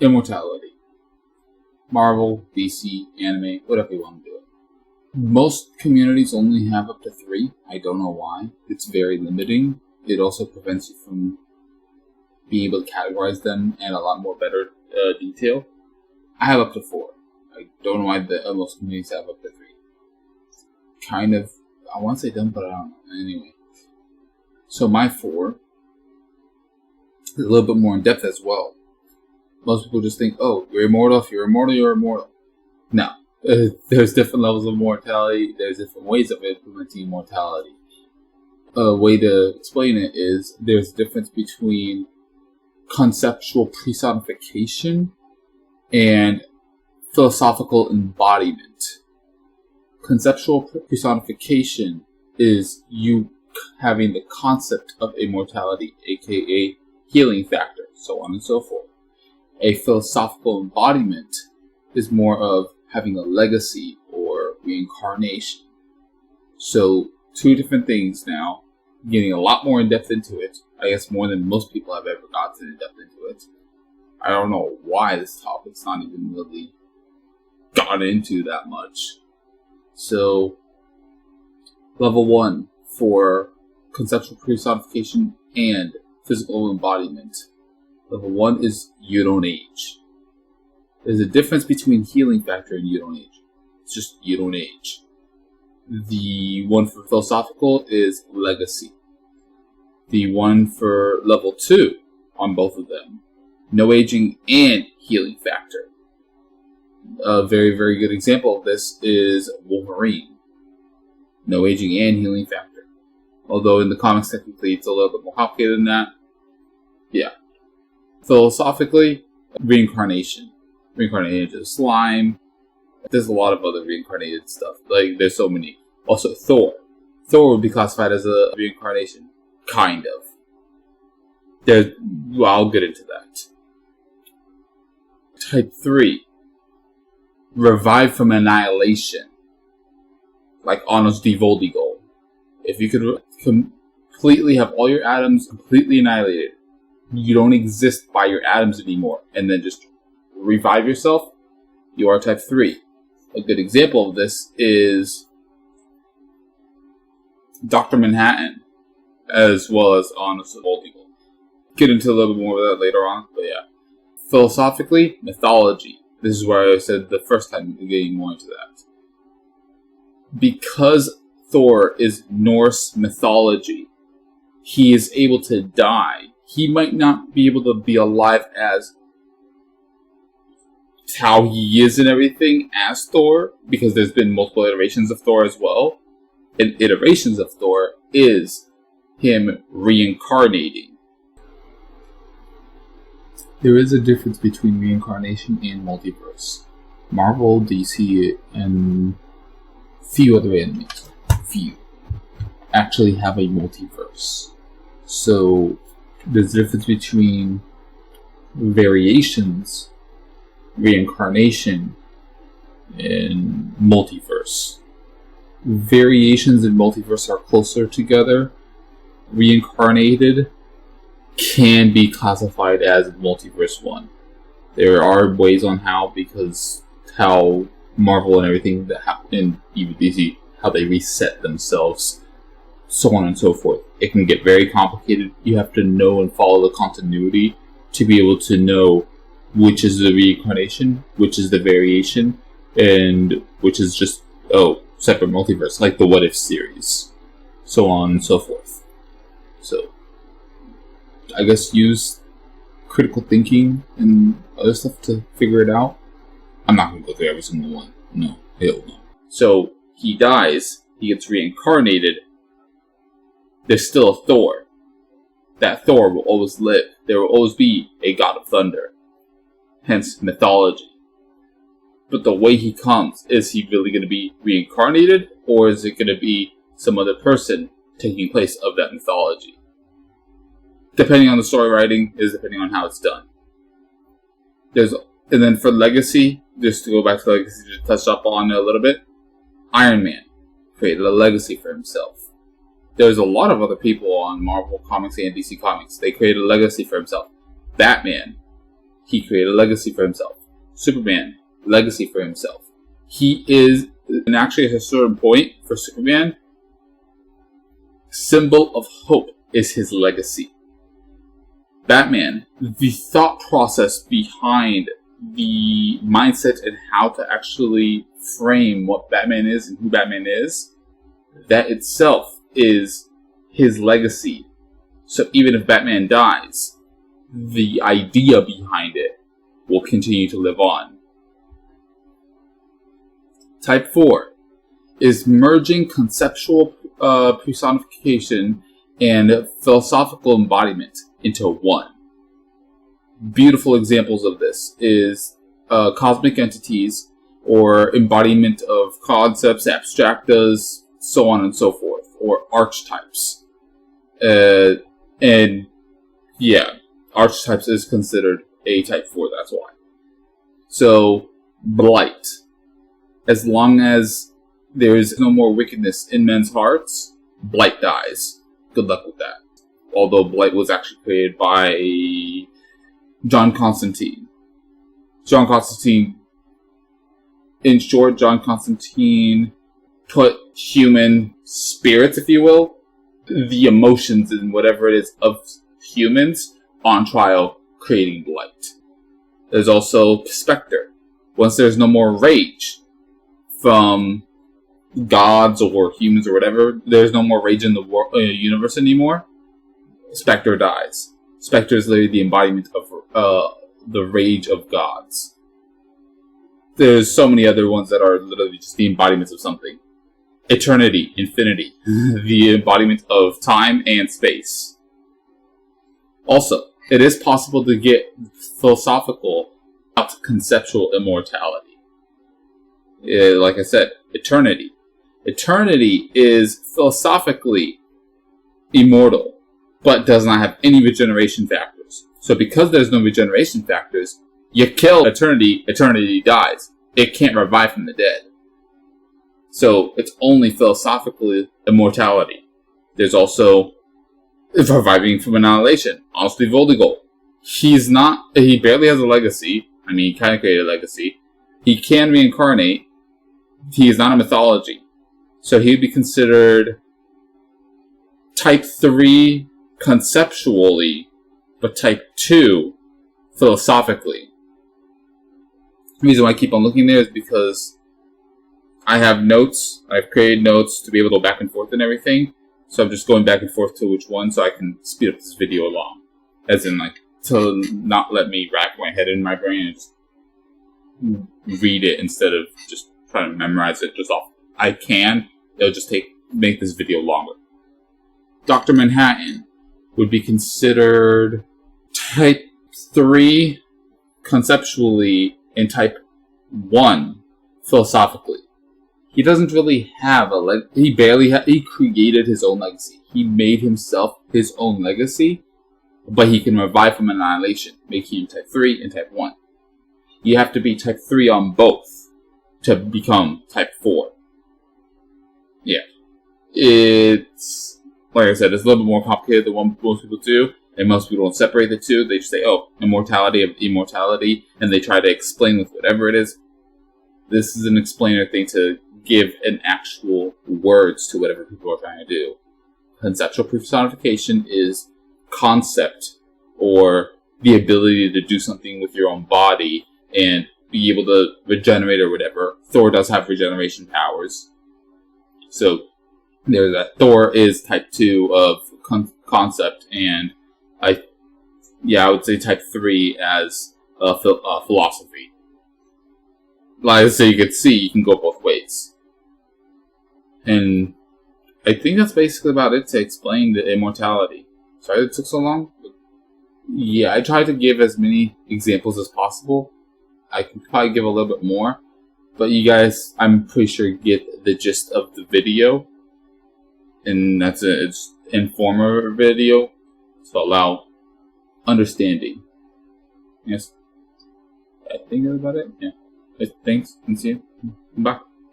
Immortality. Marvel, DC, anime, whatever you want to do it. Most communities only have up to 3. I don't know why. It's very limiting. It also prevents you from being able to categorize them in a lot more better detail. I have up to 4. I don't know why most communities have up to 3. Kind of, I want to say dumb, but I don't know. Anyway. So my 4 is a little bit more in depth as well. Most people just think, oh, you're immortal. If you're immortal, you're immortal. No. There's different levels of mortality. There's different ways of implementing mortality. A way to explain it is there's a difference between conceptual personification and philosophical embodiment. Conceptual personification is you having the concept of immortality, aka healing factor, so on and so forth. A philosophical embodiment is more of having a legacy or reincarnation. So, 2 different things now, getting a lot more in depth into it. I guess more than most people have ever gotten in depth into it. I don't know why this topic's not even really gotten into that much. So, level 1 for conceptual personification and physical embodiment. Level 1 is you don't age. There's a difference between healing factor and you don't age. It's just you don't age. The one for philosophical is legacy. The one for level 2 on both of them, no aging and healing factor. A very, very good example of this is Wolverine. No aging and healing factor. Although in the comics technically it's a little bit more complicated than that. Yeah. Philosophically, reincarnation. Reincarnated into slime. There's a lot of other reincarnated stuff. Like, there's so many. Also, Thor. Thor would be classified as a reincarnation. Kind of. Well, I'll get into that. Type 3. Revive from annihilation. Like Arnold's Voldigoal. If you could completely have all your atoms completely annihilated, you don't exist by your atoms anymore, and then just revive yourself, you are type 3. A good example of this is Dr. Manhattan, as well as Arnold's Voldigoal. Get into a little bit more of that later on, but yeah. Philosophically, mythology. This is where I said the first time getting more into that. Because Thor is Norse mythology, he is able to die. He might not be able to be alive as how he is and everything as Thor, because there's been multiple iterations of Thor as well. And iterations of Thor is him reincarnating. There is a difference between reincarnation and multiverse. Marvel, DC, and few other animes, actually have a multiverse. So there's a difference between variations, reincarnation, and multiverse. Variations and multiverse are closer together. Reincarnated can be classified as multiverse 1. There are ways on how, because how Marvel and everything and even DC, how they reset themselves, so on and so forth. It can get very complicated. You have to know and follow the continuity to be able to know which is the reincarnation, which is the variation, and which is just, separate multiverse, like the What If series, so on and so forth. So, I guess use critical thinking and other stuff to figure it out. I'm not going to go through every single one. No, hell no. So, he dies, he gets reincarnated. There's still a Thor. That Thor will always live. There will always be a god of thunder. Hence, mythology. But the way he comes, is he really going to be reincarnated? Or is it going to be some other person taking place of that mythology? Depending on the story writing, is depending on how it's done. And then for legacy, just to go back to legacy to touch up on it a little bit, Iron Man created a legacy for himself. There's a lot of other people on Marvel Comics and DC Comics. They created a legacy for himself. Batman, He created a legacy for himself. Superman, legacy for himself. He is, and actually at a certain point for Superman, symbol of hope is his legacy. Batman, the thought process behind the mindset and how to actually frame what Batman is and who Batman is, that itself is his legacy. So even if Batman dies, the idea behind it will continue to live on. Type 4 is merging conceptual personification and philosophical embodiment into one. Beautiful examples of this is cosmic entities or embodiment of concepts, abstractas, so on and so forth, or archetypes. And yeah, archetypes is considered a type 4, that's why. So, blight. As long as there is no more wickedness in men's hearts, blight dies. Good luck with that. Although blight was actually created by John Constantine. In short, John Constantine put human spirits, if you will, the emotions and whatever it is of humans on trial, creating blight. There's also Spectre. Once there's no more rage from gods or humans or whatever, there's no more rage in the universe anymore, Spectre dies. Spectre is literally the embodiment of the rage of gods. There's so many other ones that are literally just the embodiments of something. Eternity, infinity, the embodiment of time and space. Also, it is possible to get philosophical about conceptual immortality. Like I said, eternity. Eternity is philosophically immortal, but does not have any regeneration factors. So because there's no regeneration factors, you kill eternity, eternity dies. It can't revive from the dead. So it's only philosophically immortality. There's also reviving from annihilation. Honestly, Voldigold. He barely has a legacy. I mean, he kind of created a legacy. He can reincarnate. He is not a mythology. So he'd be considered type 3 conceptually, but type 2 philosophically. The reason why I keep on looking there is because I have notes. I've created notes to be able to go back and forth and everything. So I'm just going back and forth to which one so I can speed up this video along. As in, like, to not let me rack my head in my brain and just read it instead of just trying to memorize it just off. I can. It'll just make this video longer. Dr. Manhattan would be considered type 3 conceptually and type 1 philosophically. He doesn't really have a he created his own legacy. He made himself his own legacy, but he can revive from annihilation, making him type 3 and type 1. You have to be type 3 on both to become type 4. Yeah. It's, like I said, it's a little bit more complicated than what most people do, and most people don't separate the two. They just say, oh, immortality of immortality, and they try to explain with whatever it is. This is an explainer thing to give an actual words to whatever people are trying to do. Conceptual personification is concept, or the ability to do something with your own body and be able to regenerate or whatever. Thor does have regeneration powers. So, there's that. Thor is type 2 of concept, and I would say type 3 as philosophy. Like I say, you can see, you can go both ways. And I think that's basically about it to explain the immortality. Sorry it took so long. But yeah, I tried to give as many examples as possible. I could probably give a little bit more. But you guys, I'm pretty sure, get the gist of the video. And that's it. It's an informative video to allow understanding. Yes. I think that's about it. Yeah. Thanks, and see you. Bye.